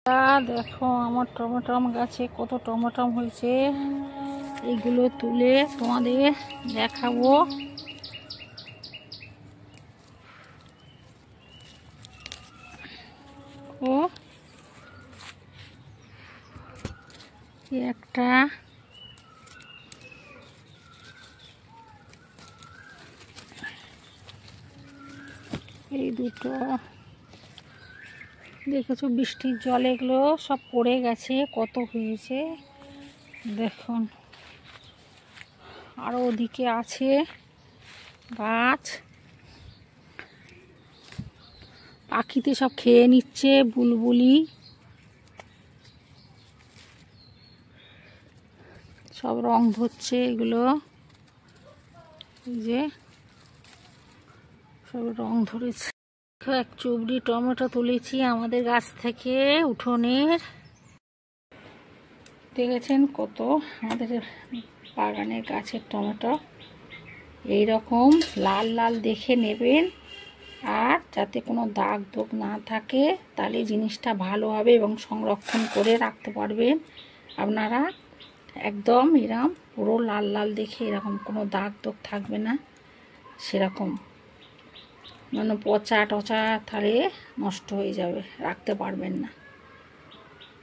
দেখো আমার টমেটো গাছে কত টমেটো হয়েছে, এগুলো তুলে তোমাদের দেখাবো। ও একটা এই দুটো দেখেছো, বৃষ্টির জলে এগুলো সব পড়ে গেছে, কত হয়েছে দেখুন। আরও ওদিকে আছে গাছ, পাখিতে সব খেয়ে নিচ্ছে, বুলবুলি সব রং ধরছে, এগুলো এই যে সব রং ধরেছে। এক চুবড়ি টমেটো তুলেছি আমাদের গাছ থেকে, উঠোনের। দেখেছেন কত আমাদের বাগানের গাছের টমেটো। এই রকম লাল লাল দেখে নেবেন, আর যাতে কোনো দাগ দোগ না থাকে, তাহলে জিনিসটা ভালো হবে এবং সংরক্ষণ করে রাখতে পারবেন আপনারা। একদম এরকম পুরো লাল লাল দেখে, এরকম কোনো দাগ দোগ থাকবে না, সেরকম মানে পচা টচা তাহলে নষ্ট হয়ে যাবে, রাখতে পারবেন না।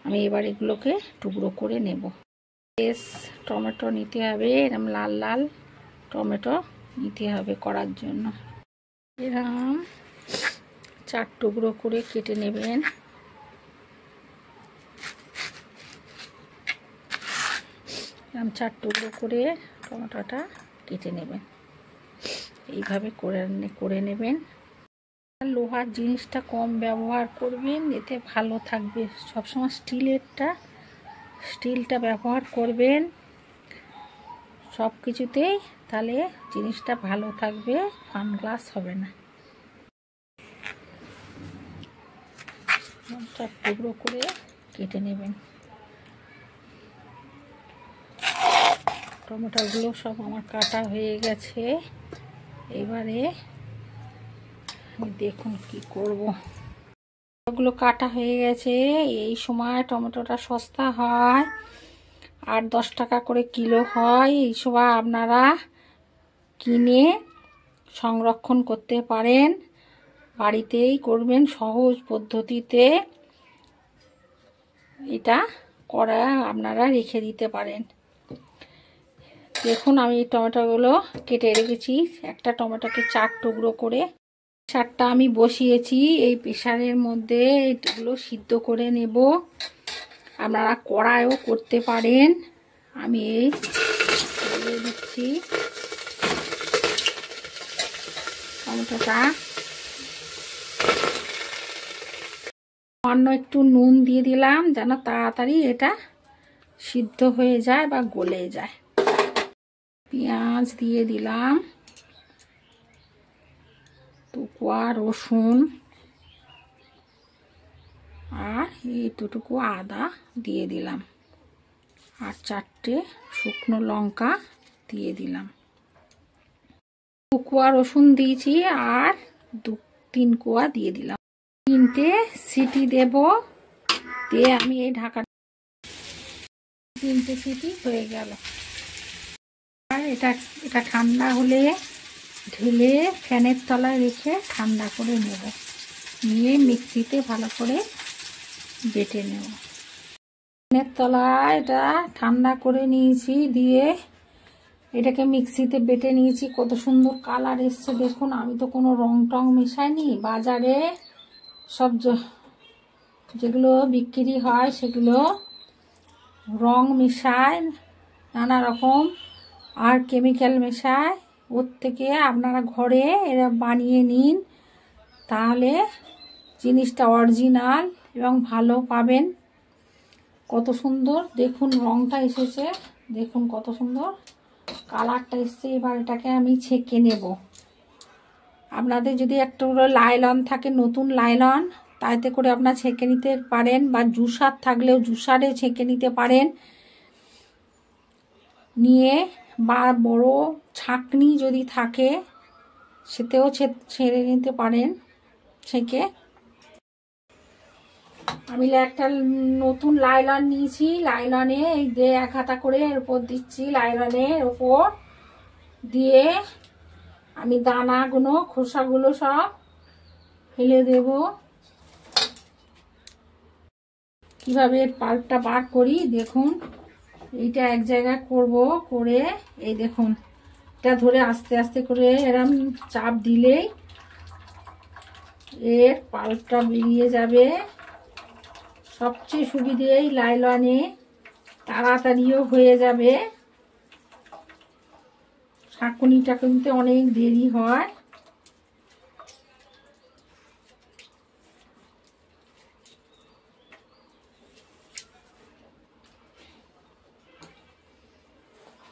আমি এবার এগুলোকে টুকরো করে নেব। বেশ টমেটো নিতে হবে, এরকম লাল লাল টমেটো নিতে হবে করার জন্য। এরকম 4 টুকরো করে কেটে নেবেন। এরকম 4 টুকরো করে টমেটোটা কেটে নেবেন, এইভাবে করে নেবেন। লোহার জিনিসটা কম ব্যবহার করবেন, এতে ভালো থাকবে। সবসময় স্টিলটা ব্যবহার করবেন সব কিছুতেই, তাহলে জিনিসটা ভালো থাকবে, ফানগ্লাস হবে না। 4 টুকরো করে কেটে নেবেন। টমেটোগুলো সব আমার কাটা হয়ে গেছে, এবারে দেখুন কি করব। ওগুলো কাটা হয়ে গেছে। এই সময় টমেটোটা সস্তা হয়, 8-10 টাকা করে কিলো হয়। এই সময় আপনারা কিনে সংরক্ষণ করতে পারেন, বাড়িতেই করবেন সহজ পদ্ধতিতে। এটা করা আপনারা রেখে দিতে পারেন। দেখুন আমি এই টমেটোগুলো কেটে রেখেছি, একটা টমেটোকে 4 টুকরো করে। প্রেসারটা আমি বসিয়েছি, এই প্রেসারের মধ্যে এগুলো সিদ্ধ করে নেব। আপনারা কড়াইও করতে পারেন। আমি এই দিয়ে দিচ্ছি টমেটোটা, সামান্য একটু নুন দিয়ে দিলাম যেন তাড়াতাড়ি এটা সিদ্ধ হয়ে যায় বা গলে যায়। পেঁয়াজ দিয়ে দিলাম, টুকুয়া রসুন, আর এইটুকু আদা দিয়ে দিলাম, আর 4টে শুকনো লঙ্কা দিয়ে দিলাম। টুকুয়া রসুন দিয়েছি, আর 2-3 কোয়া দিয়ে দিলাম। 3টে সিটি দেব, দিয়ে আমি এই ঢাকা 3টে সিটি হয়ে গেল। আর এটা ঠান্ডা হলে ঢেলে ফ্যানের তলায় রেখে ঠান্ডা করে নেব, নিয়ে মিক্সিতে ভালো করে বেটে নেব। ফ্যানের তলায় এটা ঠান্ডা করে নিয়েছি, দিয়ে এটাকে মিক্সিতে বেটে নিয়েছি। কত সুন্দর কালার এসছে দেখুন। আমি তো কোনো রং টং মেশাইনি, বাজারে সব যেগুলো বিক্রি হয় সেগুলো রং মেশায়, নানা রকম আর কেমিক্যাল মেশায়। ওর থেকে আপনারা ঘরে এরা বানিয়ে নিন, তাহলে জিনিসটা অরিজিনাল এবং ভালো পাবেন। কত সুন্দর দেখুন রংটা এসেছে, দেখুন কত সুন্দর কালারটা এসছে। এবার এটাকে আমি ছেঁকে নেব। আপনাদের যদি একটু লাইলন থাকে, নতুন লাইলন, তাইতে করে আপনারা ছেঁকে নিতে পারেন, বা জুসার থাকলেও জুসারে ছেঁকে নিতে পারেন। নিয়ে বা বড় ছাঁকনি যদি থাকে সেতেও ছেড়ে নিতে পারেন ছেঁকে। আমি একটা নতুন লাইলন নিয়েছি, লাইলনে এই দিয়ে 1 হাতা করে এর উপর দিচ্ছি, লাইলনের উপর দিয়ে আমি দানাগুলো খোসাগুলো সব ফেলে দেব। কিভাবে এর পাল্পটা বার করি দেখুন। এইটা এক জায়গায় করব, করে এই দেখুন এটা ধরে আস্তে আস্তে করে এরম চাপ দিলেই এর পাল্পটা বেরিয়ে যাবে। সবচেয়ে সুবিধে এই লাইলনে, তাড়াতাড়িও হয়ে যাবে। শাঁকুনিটা কিন্তু অনেক দেরি হয়।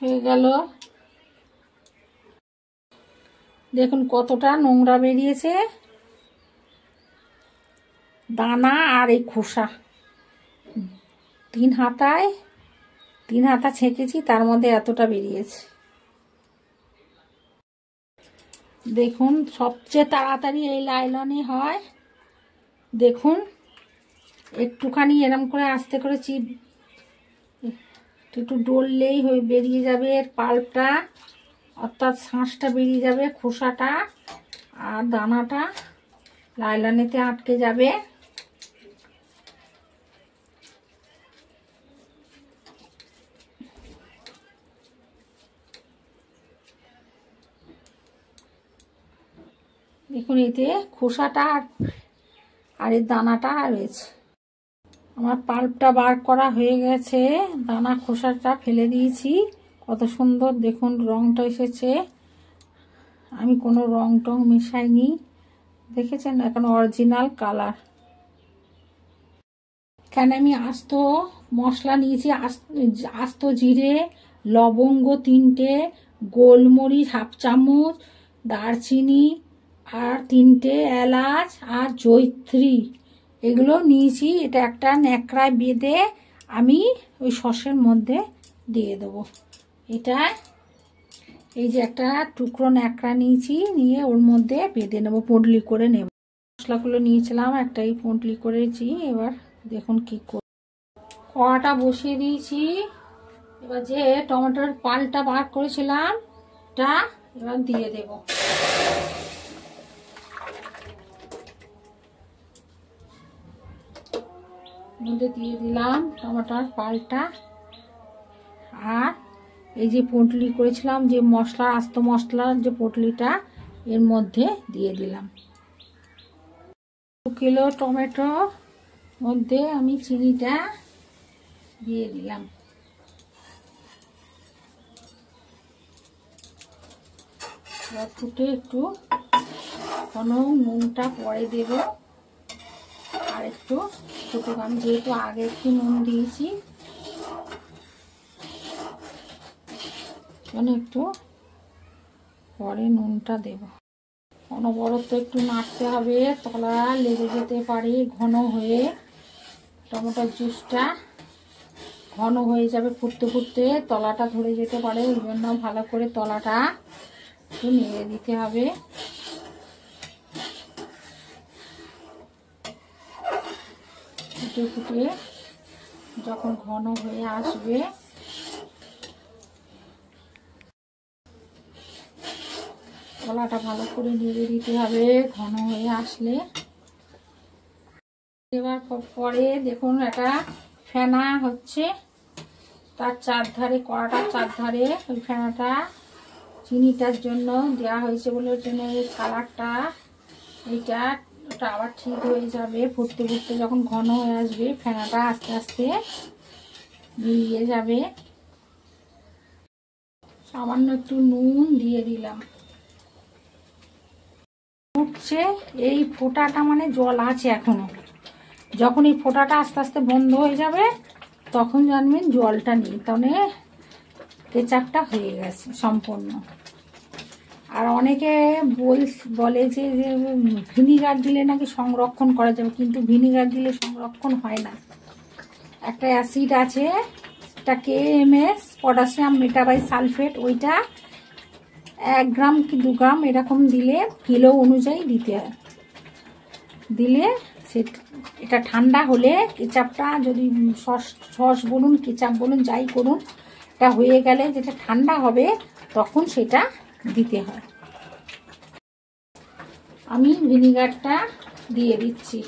হয়ে গেল। দেখুন কতটা নোংরা বেরিয়েছে, দানা আর এই খোসা। 3 হাতা ছেঁকেছি, তার মধ্যে এতটা বেরিয়েছে। দেখুন সবচেয়ে তাড়াতাড়ি এই লাইলনে হয়। দেখুন একটুখানি এরম করে আস্তে করে চিপ একটু ডললেই হয়ে বেরিয়ে যাবে এর পাল্পটা, অর্থাৎ শাঁসটা বেরিয়ে যাবে, খোসাটা আর দানাটা লাইলনেতে আটকে যাবে। দেখুন এতে খোসাটা আর এর দানাটা রয়েছে। আমার পাল্পটা বার করা হয়ে গেছে, দানা খোসাটা ফেলে দিয়েছি। কত সুন্দর দেখুন রংটা এসেছে। আমি কোনো রং টং মেশাইনি, দেখেছেন এখন অরিজিনাল কালার। কেন আমি আস্ত মশলা নিয়েছি, আস্ত জিরে, লবঙ্গ 3টে, গোলমরিচ 1/2 চামচ, দারচিনি আর 3টে এলাচ আর জয়িত্রী, এগুলো নিয়েছি। এটা একটা ন্যাকড়ায় বেঁধে আমি ওই সসের মধ্যে দিয়ে দেবো। এটা এই যে একটা টুকরো ন্যাকড়া নিয়েছি, নিয়ে ওর মধ্যে বেঁধে নেবো, পুঁটলি করে নেব। মশলাগুলো নিয়েছিলাম, একটাই পুঁটলি করেছি। এবার দেখুন কি করে কড়াটা বসিয়ে দিয়েছি। এবার যে টমেটোর পালটা বার করেছিলাম এটা এবার দিয়ে দেব। মধ্যে দিয়ে দিলাম টমেটোর পালটা, আর এই যে পুঁটলি করেছিলাম, যে মশলা আস্ত মশলার যে পুঁটলিটা এর মধ্যে দিয়ে দিলাম। 2 কিলো টমেটো মধ্যে আমি চিনিটা দিয়ে দিলাম। এবার ফুটে একটু ঘন, নুনটা পরে দেব। আর একটু ফুটুক, আমি যেহেতু আগে একটু নুন দিয়েছি, একটু পরে নুনটা দেব। অনবরত একটু নাড়তে হবে, তলা লেগে যেতে পারে। ঘন হয়ে টমেটোর জুসটা ঘন হয়ে যাবে, ফুটতে ফুটতে তলাটা ধরে যেতে পারে। ওই জন্য ভালো করে তলাটা একটু নেড়ে দিতে হবে। ফুটে ফুটে যখন ঘন হয়ে আসবে, তলাটা ভালো করে নেড়ে দিতে হবে ঘন হয়ে আসলে। এবার পরে দেখুন একটা ফেনা হচ্ছে, তার চারধারে, কড়াটার চারধারে ওই ফেনাটা চিনিটার জন্য দেওয়া হয়েছে বলে ওর জন্য এই কালারটা, এইটা ওটা আবার ঠিক হয়ে যাবে। ফুটতে ফুটতে যখন ঘন হয়ে আসবে, ফেনাটা আস্তে আস্তে মিলিয়ে যাবে। সামান্য একটু নুন দিয়ে দিলাম। ফুটছে, এই ফোঁটাটা মানে জল আছে এখনো। যখন এই ফোঁটাটা আস্তে আস্তে বন্ধ হয়ে যাবে, তখন জানবেন জলটা নেই, তাহলে কেচাপটা হয়ে গেছে সম্পূর্ণ। আর অনেকে বলে যে ভিনিগার দিলে নাকি সংরক্ষণ করা যাবে, কিন্তু ভিনিগার দিলে সংরক্ষণ হয় না। একটা অ্যাসিড আছে, এটা KMS, পটাশিয়াম মেটাবাইসালফেট, ওইটা 1 গ্রাম কি 2 গ্রাম এরকম দিলে কিলো অনুযায়ী দিতে হয়। দিলে সে এটা ঠান্ডা হলে কেচাপটা যদি সস বলুন কেচাপ বলুন যাই করুন, এটা হয়ে গেলে যেটা ঠান্ডা হবে তখন সেটা দিতে হয়। আমি ভিনিগারটা দিয়ে দিচ্ছি।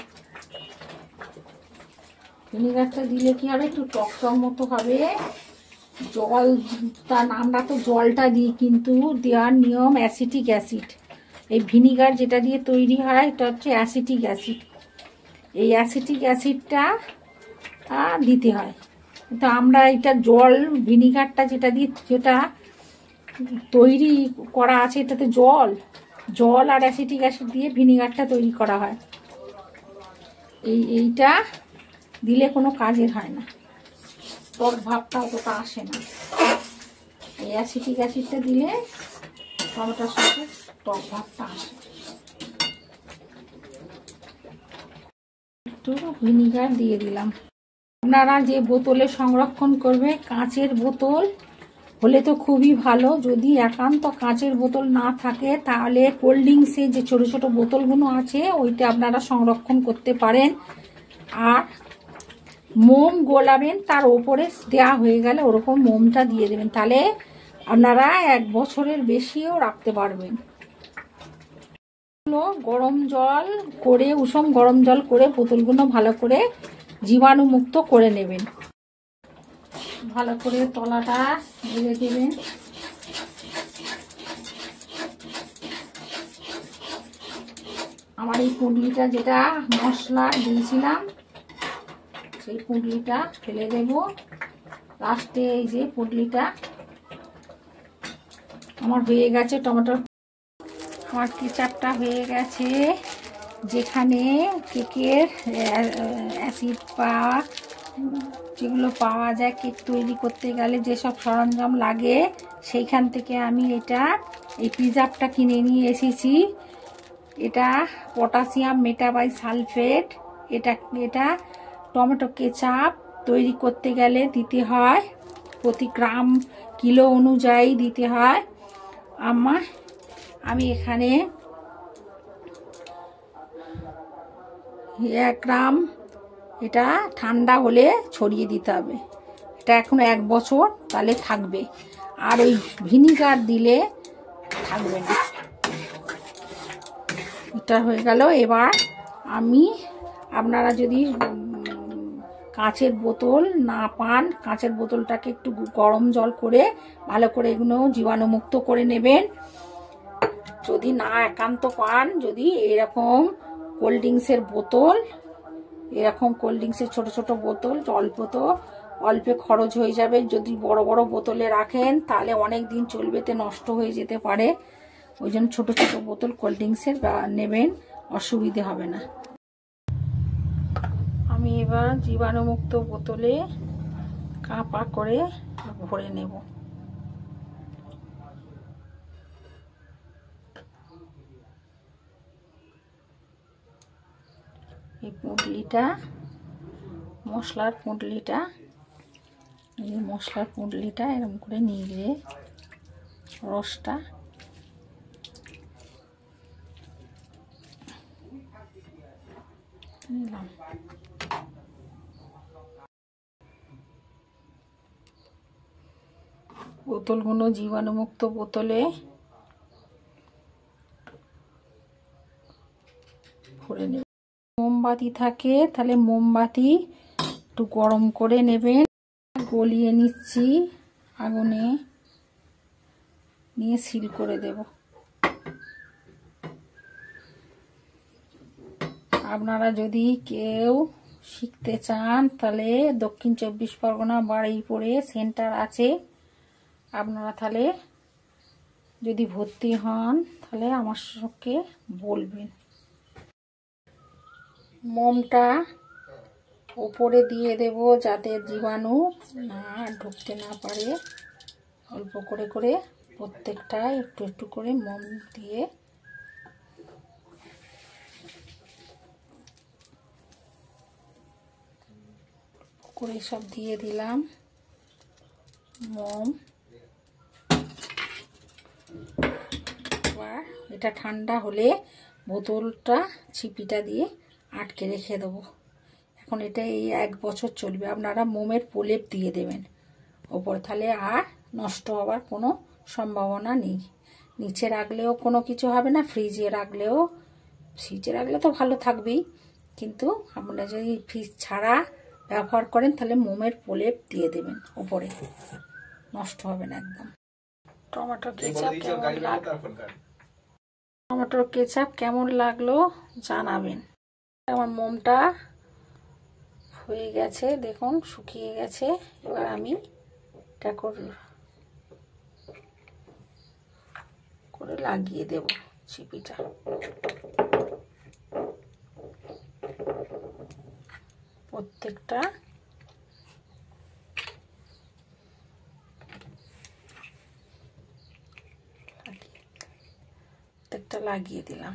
ভিনিগারটা দিলে কি হবে, একটু টক টক মতো হবে। জল আমরা তো জলটা দিই, কিন্তু দেওয়ার নিয়ম অ্যাসিটিক অ্যাসিড। এই ভিনিগার যেটা দিয়ে তৈরি হয় এটা হচ্ছে অ্যাসিটিক অ্যাসিড। এই অ্যাসিটিক অ্যাসিডটা দিতে হয়। তো আমরা এটা জল ভিনিগারটা যেটা দিয়ে যেটা তৈরি করা আছে, এটাতে জল আর অ্যাসিটিক অ্যাসিড দিয়ে ভিনিগারটা তৈরি করা হয়। এইটা দিলে কোনো কাজের হয় না, টক ভাবটা অতটা আসে না। এই অ্যাসিটিক অ্যাসিডটা দিলে টমেটোর সাথে টক ভাবটা আসে। একটু ভিনিগার দিয়ে দিলাম। আপনারা যে বোতলে সংরক্ষণ করবে, কাঁচের বোতল হলে তো খুবই ভালো। যদি একান্ত কাঁচের বোতল না থাকে তাহলে কোল্ড ড্রিঙ্কসের যে ছোট ছোট বোতলগুলো আছে ওইটা আপনারা সংরক্ষণ করতে পারেন। আর মোম গোলাবেন, তার ওপরে দেওয়া হয়ে গেলে ওরকম মোমটা দিয়ে দেবেন, তাহলে আপনারা 1 বছরের বেশিও রাখতে পারবেন। গরম জল করে, উষম গরম জল করে বোতলগুলো ভালো করে জীবাণুমুক্ত করে নেবেন। ভালো করে তলাটা দিয়ে দেবেন। আমার এই পুঁটলিটা যেটা মশলা দিয়েছিলাম সেই পুঁটলিটা ফেলে দেব লাস্টে। এই যে পুঁটলিটা আমার হয়ে গেছে টমেটোর। আমার কেচাপটা হয়ে গেছে। যেখানে কেকের অ্যাসিড যেগুলো পাওয়া যায় কেক তৈরি করতে গেলে যেসব সরঞ্জাম লাগে, সেইখান থেকে আমি এই পিজাপটা কিনে নিয়ে এসেছি। এটা পটাশিয়াম মেটাবাইসালফেট। এটা টমেটো কেচাপ তৈরি করতে গেলে দিতে হয়, প্রতি গ্রাম কিলো অনুযায়ী দিতে হয়। আমি এখানে 1 গ্রাম, এটা ঠান্ডা হলে ছড়িয়ে দিতে হবে। এটা এখন 1 বছর তাহলে থাকবে, আর ওই ভিনিগার দিলে থাকবে না। এটা হয়ে গেল। এবার আপনারা যদি কাঁচের বোতল না পান, কাঁচের বোতলটাকে একটু গরম জল করে ভালো করে এগুলো জীবাণুমুক্ত করে নেবেন। যদি না একান্ত পান, যদি এরকম কোল্ড ড্রিঙ্কসের বোতল, এরকম কোল্ড ড্রিঙ্কসের ছোট ছোট বোতল, অল্পে খরচ হয়ে যাবে। যদি বড় বড় বোতলে রাখেন তাহলে অনেক দিন চলবে, নষ্ট হয়ে যেতে পারে। ওই জন্য ছোট ছোট বোতল কোল্ড ড্রিঙ্কসের নেবেন, অসুবিধে হবে না। আমি এবার জীবাণুমুক্ত বোতলে কাপা করে ভরে নেব। এই পুঁটলিটা মশলার পুঁটলিটা এরকম করে নিয়ে রসটা নিলাম। বোতলগুলো জীবাণুমুক্ত বোতলে ভরে নেব। মোমবাতি থাকে তাহলে মোমবাতি একটু গরম করে নেবেন। গলিয়ে নিচ্ছি আগুনে, নিয়ে সিল করে দেব। আপনারা যদি কেউ শিখতে চান তাহলে দক্ষিণ 24 পরগনা বারুইপুরে সেন্টার আছে। আপনারা তাহলে যদি ভর্তি হন তাহলে আমার সঙ্গে বলবেন। মোমটা উপরে দিয়ে দেব যাতে জীবাণু ঢুকতে না পারে। অল্প করে করে প্রত্যেকটা একটু একটু করে মোম দিয়ে করে সব দিয়ে দিলাম মোম। এবার এটা ঠান্ডা হলে বোতলটা ছিপিটা দিয়ে আটকে রেখে দেবো। এখন এটা এই 1 বছর চলবে। আপনারা মোমের প্রলেপ দিয়ে দেবেন ওপর, তাহলে আর নষ্ট হওয়ার কোনো সম্ভাবনা নেই। নিচে রাখলেও কোনো কিছু হবে না, ফ্রিজে রাখলে তো ভালো থাকবেই, কিন্তু আপনারা যদি ফ্রিজ ছাড়া ব্যবহার করেন তাহলে মোমের প্রলেপ দিয়ে দেবেন ওপরে, নষ্ট হবে না একদম। টমেটোর কেচাপ কেমন লাগলো জানাবেন। আমার মোমটা হয়ে গেছে, দেখুন শুকিয়ে গেছে। এবার আমি এটা করে লাগিয়ে দেব চিপিটা। প্রত্যেকটা লাগিয়ে দিলাম।